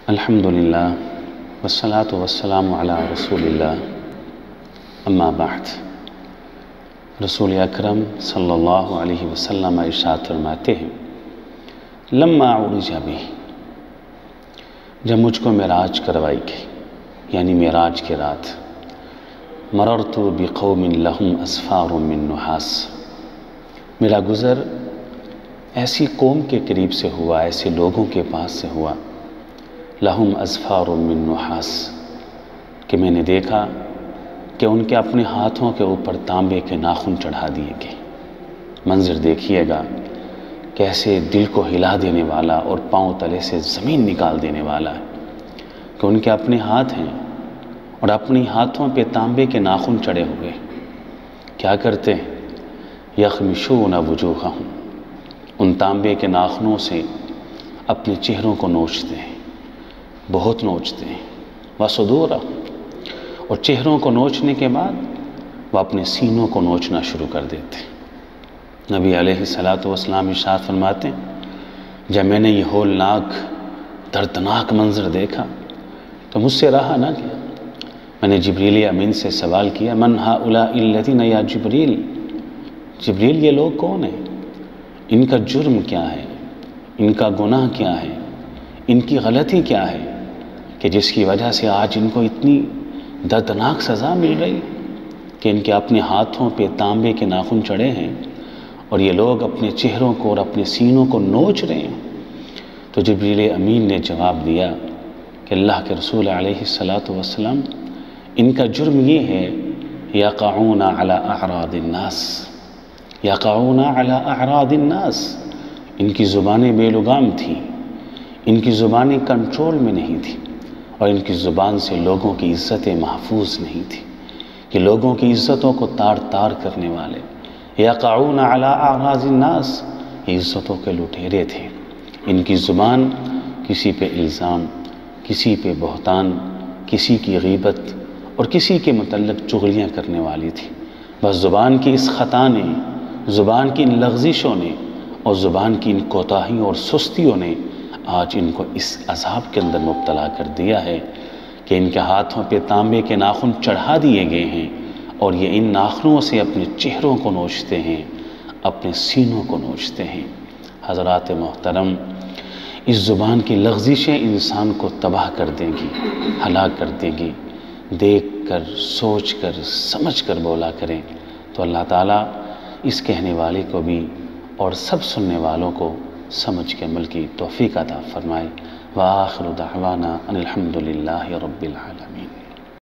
الحمدللہ والصلاة والسلام علی رسول اللہ اما بعد۔ رسول اکرم صلی اللہ علیہ وسلم ارشاد فرماتے ہیں لما عرج بی، جب مجھ کو معراج کروائی گئی یعنی معراج کی رات، مررت بقوم لہم اسفار من نحاس، میرا گزر ایسی قوم کے قریب سے ہوا، ایسے لوگوں کے پاس سے ہوا، لہم اسفار من نحاس، کہ میں نے دیکھا کہ ان کے اپنے ہاتھوں کے اوپر تانبے کے ناخن چڑھا دیے گئے۔ منظر دیکھیے گا کیسے دل کو ہلا دینے والا اور پاؤں تلے سے زمین نکال دینے والا ہے کہ ان کے اپنے ہاتھ ہیں اور اپنی ہاتھوں پہ تانبے کے ناخن چڑھے ہوئے، کیا کرتے ہیں؟ یخمشون وجوہہم، ان تانبے کے ناخنوں سے اپنے چہروں کو نوچتے ہیں، بہت نوچتے ہیں، وصدورہم، اور چہروں کو نوچنے کے بعد وہ اپنے سینوں کو نوچنا شروع کر دیتے ہیں۔ نبی علیہ السلام ارشاد فرماتے ہیں جب میں نے یہ ہولناک دردناک منظر دیکھا تو مجھ سے رہا نہ گیا، میں نے جبریل امین سے سوال کیا من ہؤلاء الذین، یا جبریل یہ لوگ کون ہیں؟ ان کا جرم کیا ہے؟ ان کا گناہ کیا ہے؟ ان کی غلطی کیا ہے کہ جس کی وجہ سے آج ان کو اتنی دردناک سزا مل رہی کہ ان کے اپنے ہاتھوں پہ تانبے کے ناخن چڑھے ہیں اور یہ لوگ اپنے چہروں کو اور اپنے سینوں کو نوچ رہے ہیں؟ تو جبریل امین نے جواب دیا کہ اللہ کے رسول علیہ السلام، ان کا جرم یہ ہے یقعون علی اعراض الناس، یقعون علی اعراض الناس، ان کی زبانیں بے لگام تھیں، ان کی زبانیں کنٹرول میں نہیں تھیں، اور ان کی زبان سے لوگوں کی عزتیں محفوظ نہیں تھیں، کہ لوگوں کی عزتوں کو تار تار کرنے والے، یقعون علی اعراض الناس، یہ عزتوں کے لٹیرے تھے۔ ان کی زبان کسی پہ الزام، کسی پہ بہتان، کسی کی غیبت اور کسی کے متعلق چغلیاں کرنے والی تھی۔ بس زبان کی اس خطا نے، زبان کی ان لغزشوں نے اور زبان کی ان کوتاہیوں اور سستیوں نے آج ان کو اس عذاب کے اندر مبتلا کر دیا ہے کہ ان کے ہاتھوں پہ تانبے کے ناخن چڑھا دیے گئے ہیں اور یہ ان ناخنوں سے اپنے چہروں کو نوچتے ہیں، اپنے سینوں کو نوچتے ہیں۔ حضرات محترم، اس زبان کی لغزشیں انسان کو تباہ کر دیں گی، ہلاک کر دیں گی۔ دیکھ کر، سوچ کر، سمجھ کر بولا کریں تو اللہ تعالیٰ اس کہنے والے کو بھی اور سب سننے والوں کو سمجھ کے عمل کی توفیق عطا فرمائے۔ وآخر دعوانا ان الحمدللہ رب العالمین۔